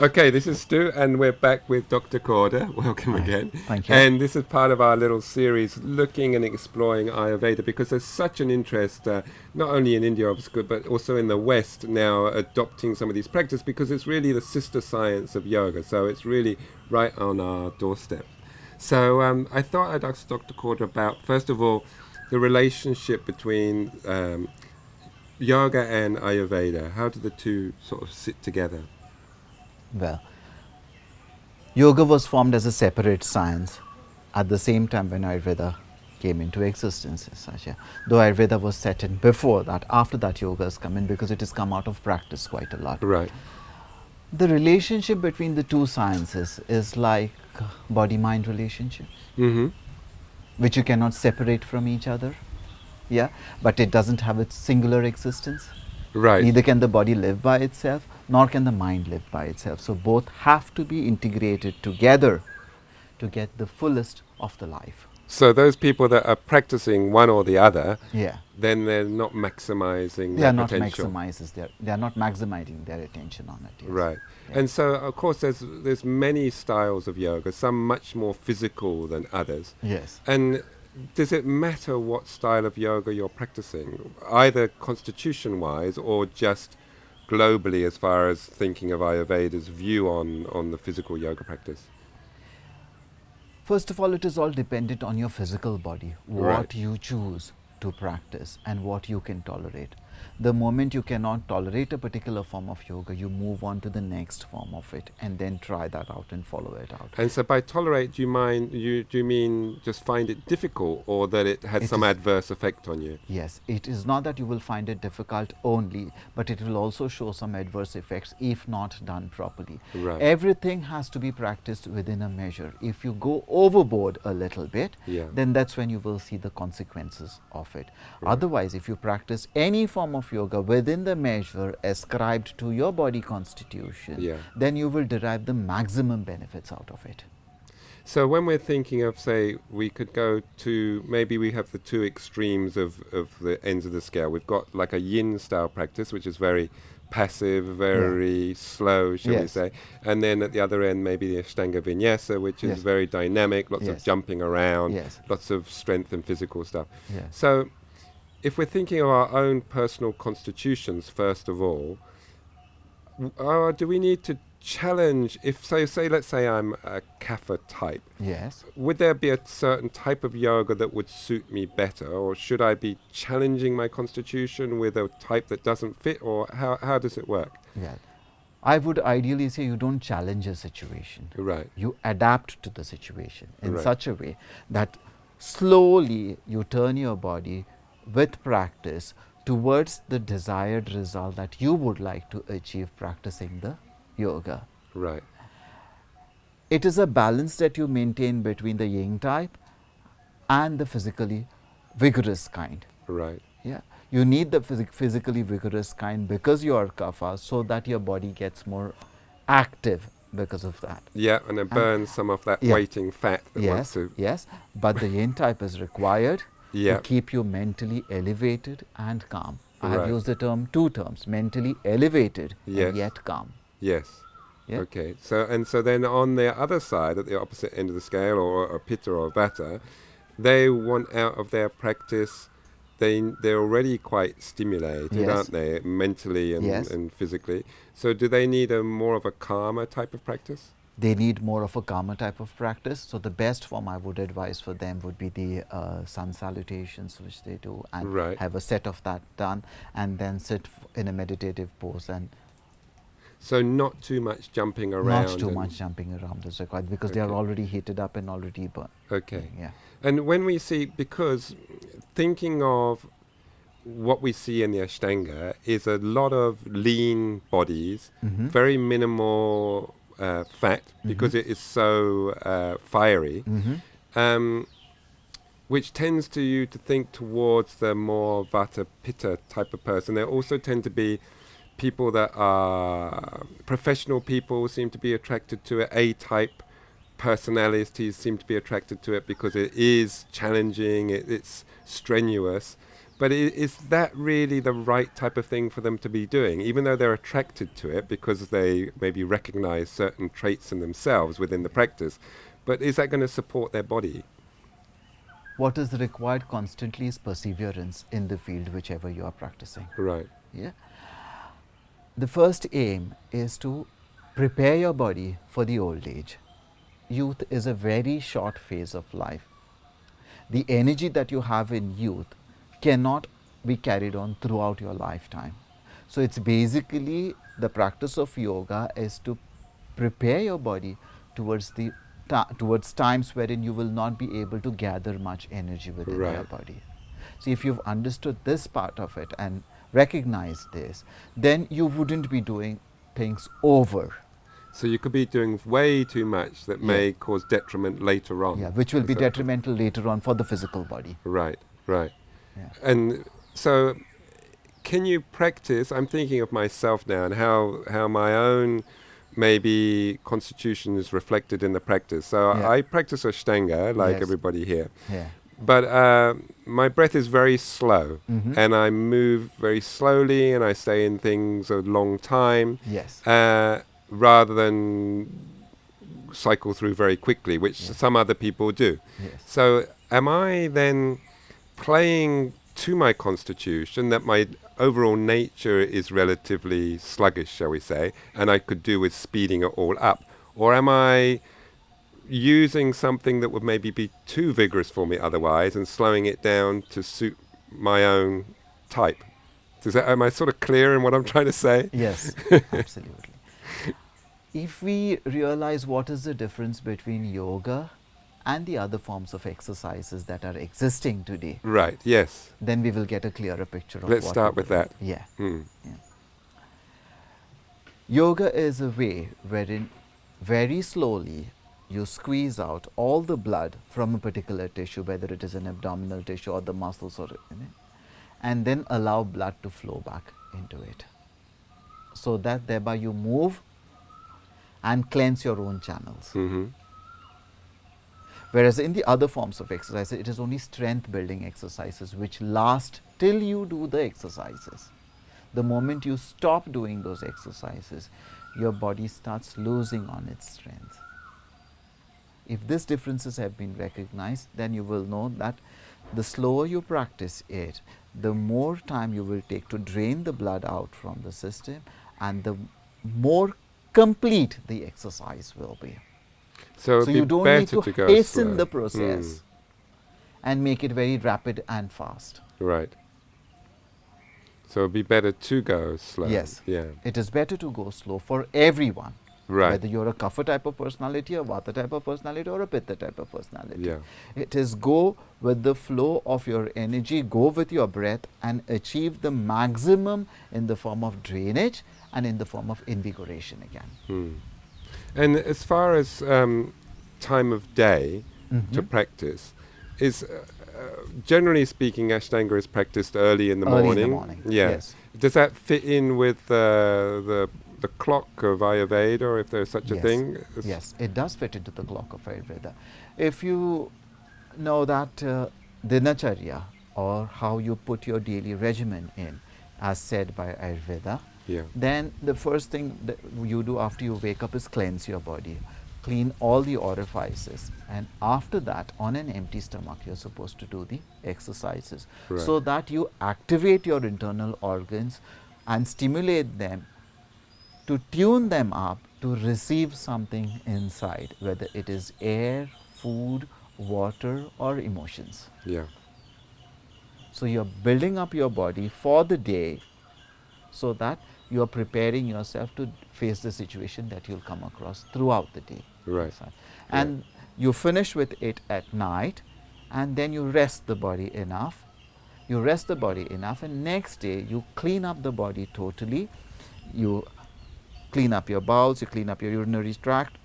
Okay, this is Stu, and we're back with Dr. Korde. Welcome Hi. again. Thank you. And this is part of our little series looking and exploring Ayurveda because there's such an interest, not only in India, obviously, but also in the West now adopting some of these practices because it's really the sister science of yoga. So it's really right on our doorstep. So I thought I'd ask Dr. Korde about, first of all, the relationship between yoga and Ayurveda. How do the two sort of sit together? Well, yoga was formed as a separate science at the same time when Ayurveda came into existence. As such, yeah. Though Ayurveda was set in before that, after that yoga has come in because it has come out of practice quite a lot. Right. The relationship between the two sciences is like body-mind relationship, Mm-hmm. which you cannot separate from each other. Yeah, but it doesn't have its singular existence. Right. Neither can the body live by itself, nor can the mind live by itself. So both have to be integrated together to get the fullest of the life. So those people that are practicing one or the other, Yeah, then they're not maximizing they their are not potential. they are not maximizing their attention on it. Yes. Right. Yeah. And so of course there's many styles of yoga, some much more physical than others. Yes. And does it matter what style of yoga you're practicing, either constitution wise or just globally as far as thinking of Ayurveda's view on the physical yoga practice? First of all, it is all dependent on your physical body, Right. what you choose to practice and what you can tolerate. The moment you cannot tolerate a particular form of yoga, you move on to the next form of it and then try that out and follow it out. And so by tolerate, do you mean just find it difficult or that it has It some is- adverse effect on you? Yes, it is not that you will find it difficult only, but it will also show some adverse effects if not done properly. Right. Everything has to be practiced within a measure. If you go overboard a little bit, Yeah. then that's when you will see the consequences of it. Right. Otherwise, if you practice any form of yoga within the measure ascribed to your body constitution, Yeah. then you will derive the maximum benefits out of it. So when we're thinking of, say, we could go to, maybe we have the two extremes of the ends of the scale. We've got like a yin style practice, which is very passive, very slow, shall we Yes. say. And then at the other end, maybe the Ashtanga Vinyasa, which is Yes. very dynamic, lots of Yes. jumping around, Yes. lots of strength and physical stuff. Yes. So if we're thinking of our own personal constitutions, first of all, do we need to challenge, if say let's say I'm a Kapha type, Yes. would there be a certain type of yoga that would suit me better, or should I be challenging my constitution with a type that doesn't fit, or how does it work? Yeah. I would ideally say you don't challenge a situation. Right. You adapt to the situation in Right. such a way that slowly you turn your body with practice towards the desired result that you would like to achieve practicing the yoga. Right. It is a balance that you maintain between the yin type and the physically vigorous kind. Right. Yeah, you need the physically vigorous kind because you are kapha, so that your body gets more active because of that. Yeah, and it burns some of that yeah. waiting fat that wants Yes, to. yes, but the yin type is required Yeah. to keep you mentally elevated and calm. I have Right. used the two terms, mentally elevated Yes. and yet calm. Yes. Yeah? Okay. So then on the other side, at the opposite end of the scale, or Pitta or Vata, they want out of their practice. They're already quite stimulated, Yes. aren't they, mentally Yes. and physically? So do they need a more of a calmer type of practice? They need more of a calmer type of practice. So the best form I would advise for them would be the sun salutations, which they do, and Right. have a set of that done, and then sit in a meditative pose, and So not too much jumping around. not too and- much jumping around is required because they are Okay. already heated up and already burnt. Okay. Yeah. And when we see, because thinking of what we see in the Ashtanga is a lot of lean bodies, Mhm. very minimal fat, because it is so fiery, Mhm. which tends to you to think towards the more Vata Pitta type of person. There also tend to be people that are professional people seem to be attracted to it. A-type personalities seem to be attracted to it because it is challenging, it's strenuous. But is that really the right type of thing for them to be doing, even though they're attracted to it because they maybe recognize certain traits in themselves within the practice? But is that going to support their body? What is required constantly is perseverance in the field, whichever you are practicing. Right. Yeah. The first aim is to prepare your body for the old age. Youth is a very short phase of life. The energy that you have in youth cannot be carried on throughout your lifetime. So it's basically the practice of yoga is to prepare your body towards towards times wherein you will not be able to gather much energy within your Right. body. So if you've understood this part of it and recognized this, then you wouldn't be doing things over. So you could be doing way too much that may cause detriment later on. Yeah, which will be Is that- detrimental later on for the physical body. Right, right. Yeah. And so can you practice, I'm thinking of myself now and how my own maybe constitution is reflected in the practice. So Yeah. I practice Ashtanga like Yes. everybody here. Yeah. But my breath is very slow, Mhm. and I move very slowly, and I stay in things a long time, Yes. rather than cycle through very quickly, which Yes. some other people do. Yes. So am I then playing to my constitution that my overall nature is relatively sluggish, shall we say, and I could do with speeding it all up? Or am I using something that would maybe be too vigorous for me otherwise and slowing it down to suit my own type? Am I sort of clear in what I'm trying to say? Yes, absolutely. If we realize what is the difference between yoga and the other forms of exercises that are existing today, Right, yes. then we will get a clearer picture of Let's what start we with do. that. Yeah. Hmm. Yoga is a way wherein very slowly you squeeze out all the blood from a particular tissue, whether it is an abdominal tissue or the muscles or and then allow blood to flow back into it, so that thereby you move and cleanse your own channels. Mm-hmm. Whereas in the other forms of exercise, it is only strength building exercises which last till you do the exercises. The moment you stop doing those exercises, your body starts losing on its strength. If these differences have been recognized, then you will know that the slower you practice it, the more time you will take to drain the blood out from the system, and the more complete the exercise will be. So, So it'd you be don't better need to to go hasten slow. the process Mm. and make it very rapid and fast. Right. So it'd be better to go slow. Yes. Yeah. It is better to go slow for everyone, Right. whether you're a Kapha type of personality, a Vata type of personality, or a Pitta type of personality. Yeah. It is go with the flow of your energy, go with your breath, and achieve the maximum in the form of drainage and in the form of invigoration again. Hmm. And as far as time of day to Mhm. practice, is generally speaking, Ashtanga is practiced early in the Early in morning. the morning, Yeah. yes. Does that fit in with the clock of Ayurveda, if there's such a Yes. thing? Yes, it does fit into the clock of Ayurveda. If you know that dinacharya, or how you put your daily regimen in, as said by Ayurveda, Yeah. then the first thing that you do after you wake up is cleanse your body, clean all the orifices, and after that, on an empty stomach, you're supposed to do the exercises, Right. so that you activate your internal organs and stimulate them to tune them up to receive something inside, whether it is air, food, water, or emotions. Yeah. So you're building up your body for the day, so that you are preparing yourself to face the situation that you'll come across throughout the day. Right. And you finish with it at night, and then you rest the body enough. You rest the body enough, and next day you clean up the body totally. You clean up your bowels, you clean up your urinary tract,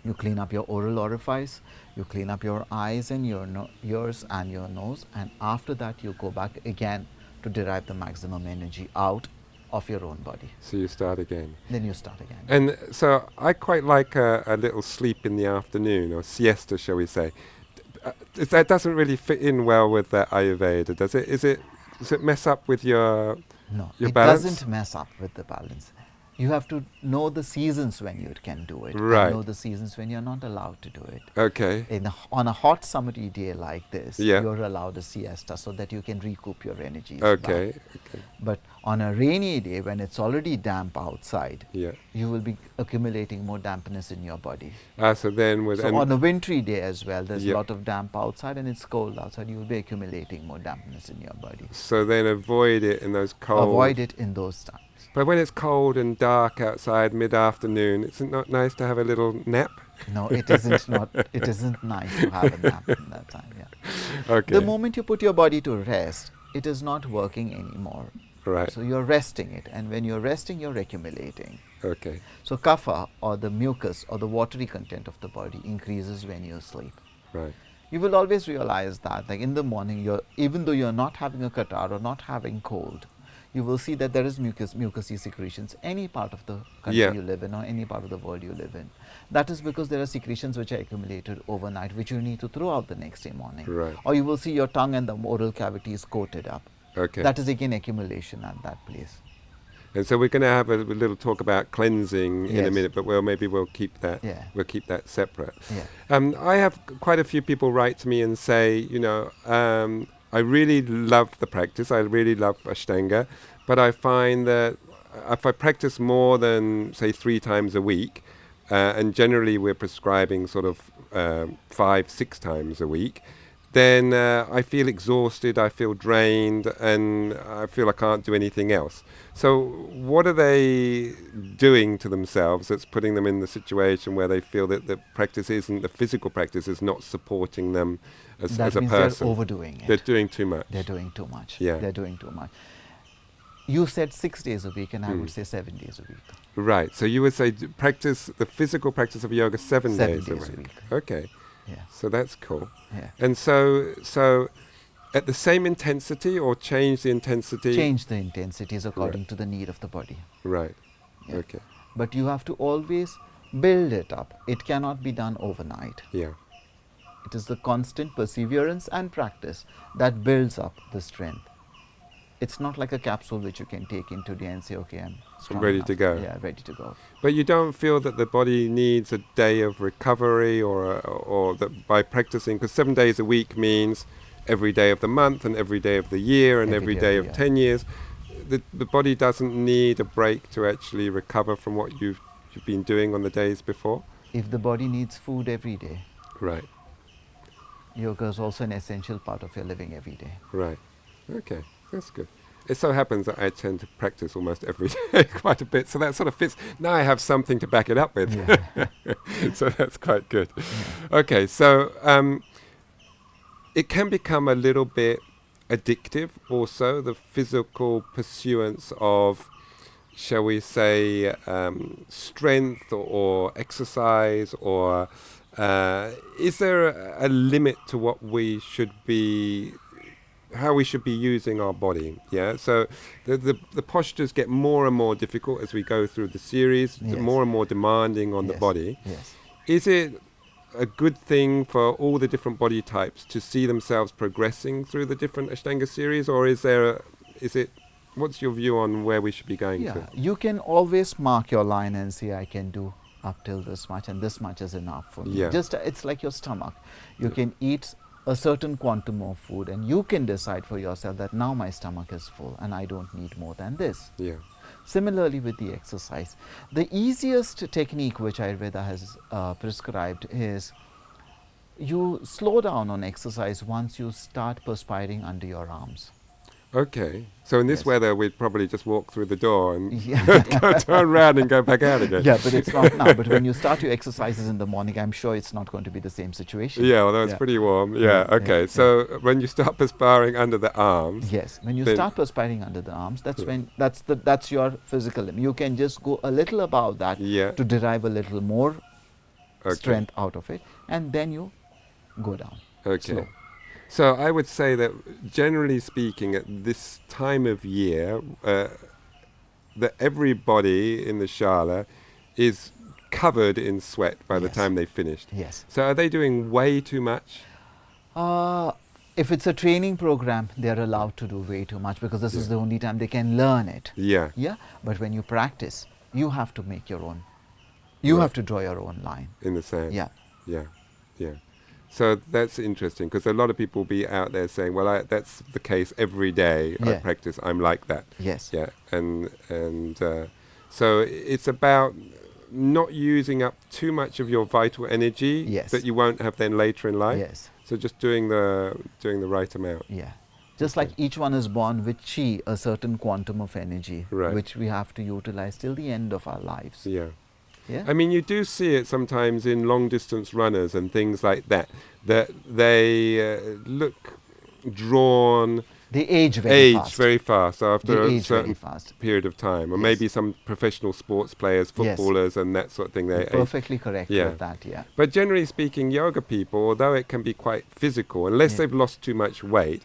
you clean up your oral orifice, you clean up your eyes and your ears and your nose, and after that you go back again to derive the maximum energy out of your own body. So you start again. Then you start again. And so I quite like a little sleep in the afternoon, or siesta, shall we say. That doesn't really fit in well with Ayurveda, does it? Is it Does it mess up with your No, your it balance? doesn't mess up with the balance. You have to know the seasons when you can do it, Right. and know the seasons when you're not allowed to do it. Okay. On a hot summery day like this, Yeah. you're allowed a siesta so that you can recoup your energies. Okay. back. Okay. But on a rainy day when it's already damp outside, Yeah. you will be accumulating more dampness in your body. So then with So on a wintry day as well, there's Yep. a lot of damp outside and it's cold outside, you will be accumulating more dampness in your body. so then avoid it in those cold. Avoid it in those times. But when it's cold and dark outside mid-afternoon, isn't it nice to have a little nap? No, it isn't not. It isn't nice to have a nap in that time. Yeah. Okay. The moment you put your body to rest, it is not working anymore. Right. So you're resting it, and when you're resting, you're accumulating. Okay. So kapha, or the mucus, or the watery content of the body, increases when you sleep. Right. You will always realize that, like in the morning, even though you're not having a catarrh or not having cold, you will see that there is mucousy secretions any part of the country Yeah. you live in or any part of the world you live in. That is because there are secretions which are accumulated overnight, which you need to throw out the next day morning. Right. Or you will see your tongue and the oral cavity is coated up. Okay. That is again accumulation at that place. And so we're going to have a little talk about cleansing in a Yes. minute, but maybe we'll keep that. Yeah. We'll keep that separate. Yeah. I have quite a few people write to me and say, I really love the practice. I really love Ashtanga, but I find that if I practice more than say 3 times a week, and generally we're prescribing sort of 5-6 times a week, then I feel exhausted, I feel drained, and I feel I can't do anything else. So what are they doing to themselves that's putting them in the situation where they feel that the physical practice is not supporting them as That a means person? they're overdoing it. They're doing too much. They're doing too much. Yeah. They're doing too much. You said 6 days a week, and I would say 7 days a week. Right. So you would say practice the physical practice of yoga 7 days a week. Okay. Yeah. So that's cool. Yeah. And so at the same intensity or change the intensity? Change the intensities according Right. to the need of the body. Right. Yeah. Okay. But you have to always build it up. It cannot be done overnight. Yeah. It is the constant perseverance and practice that builds up the strength. It's not like a capsule which you can take in today and say, okay, I'm strong ready enough. to go. Yeah, ready to go. But you don't feel that the body needs a day of recovery or that by practicing, because 7 days a week means every day of the month and every day of the year and every day of 10 years. The body doesn't need a break to actually recover from what you've been doing on the days before? If the body needs food every day, Right. yoga is also an essential part of your living every day. Right. Okay. That's good. It so happens that I tend to practice almost every day quite a bit, so that sort of fits. Now I have something to back it up with. Yeah. So that's quite good. Okay, so it can become a little bit addictive also, the physical pursuance of, shall we say, strength or exercise, or is there a limit to what we should be, how we should be using our body? Yeah, so the postures get more and more difficult as we go through the series, Yes. more and more demanding on the Yes. body. Yes. Is it a good thing for all the different body types to see themselves progressing through the different Ashtanga series, or is it, what's your view on where we should be going Yeah, to? you can always mark your line and say, I can do up till this much, and this much is enough for me. Yeah. Just it's like your stomach. You can eat a certain quantum of food, and you can decide for yourself that now my stomach is full and I don't need more than this. Yeah. Similarly with the exercise, the easiest technique which Ayurveda has prescribed is you slow down on exercise once you start perspiring under your arms. Okay. So in this Yes. weather, we'd probably just walk through the door and Yeah. turn around and go back out again. Yeah, but it's not now. But when you start your exercises in the morning, I'm sure it's not going to be the same situation. Yeah, although it's Yeah. pretty warm. Yeah, Yeah, okay. yeah, So when you start perspiring under the arms, Yes, when you Then- start perspiring under the arms, that's Yeah. when that's your physical limit. You can just go a little above that Yeah. to derive a little more Okay. strength out of it, and then you go down. Okay. Slow. So I would say that generally speaking, at this time of year, that everybody in the Shala is covered in sweat by the Yes. time they've finished. Yes. So are they doing way too much? if it's a training program, they're allowed to do way too much because this is the only time they can learn it. Yeah. Yeah. But when you practice, you have to make your own. You have to draw your own line. In the sand. Yeah. Yeah. Yeah. So that's interesting because a lot of people will be out there saying, well, that's the case every day I practice. I'm like that. Yes. Yeah. And so it's about not using up too much of your vital energy that you won't have then later in life. Yes. So just doing the right amount. Yeah. Just like each one is born with chi, a certain quantum of energy, which we have to utilize till the end of our lives. Yeah. Yeah. I mean, you do see it sometimes in long-distance runners and things like that, that they look drawn. They age very fast. After a certain period of time. Or maybe some professional sports players, footballers and that sort of thing. You're perfectly correct with that, But generally speaking, yoga people, although it can be quite physical, unless they've lost too much weight,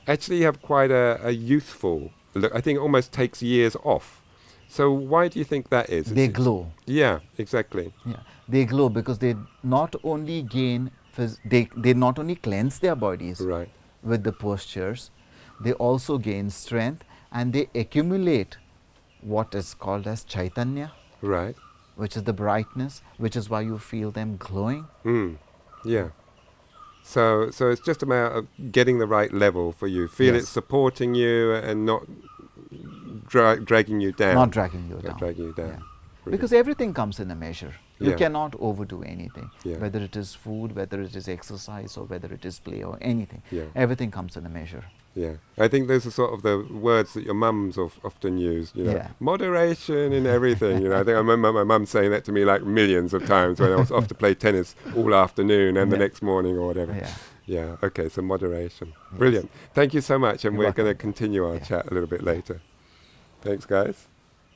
actually have quite a youthful look. I think it almost takes years off. So why do you think that is? They glow. Yeah, exactly. Yeah, they glow because they not only gain, they not only cleanse their bodies with the postures, they also gain strength and they accumulate what is called as chaitanya, which is the brightness, which is why you feel them glowing. Yeah. So it's just a matter of getting the right level for you. Feel it supporting you and not dragging you down. Not dragging you down. Yeah. Because everything comes in a measure. You cannot overdo anything. Whether it is food, whether it is exercise, or whether it is play or anything. Everything comes in a measure. Yeah, I think those are sort of the words that your mums often use, you know, moderation in everything, you know. I think I remember my mum saying that to me like millions of times when I was off to play tennis all afternoon and the next morning or whatever. Yeah, okay, so moderation. Brilliant. Thank you so much, and we're going to continue our chat a little bit later. Thanks, guys.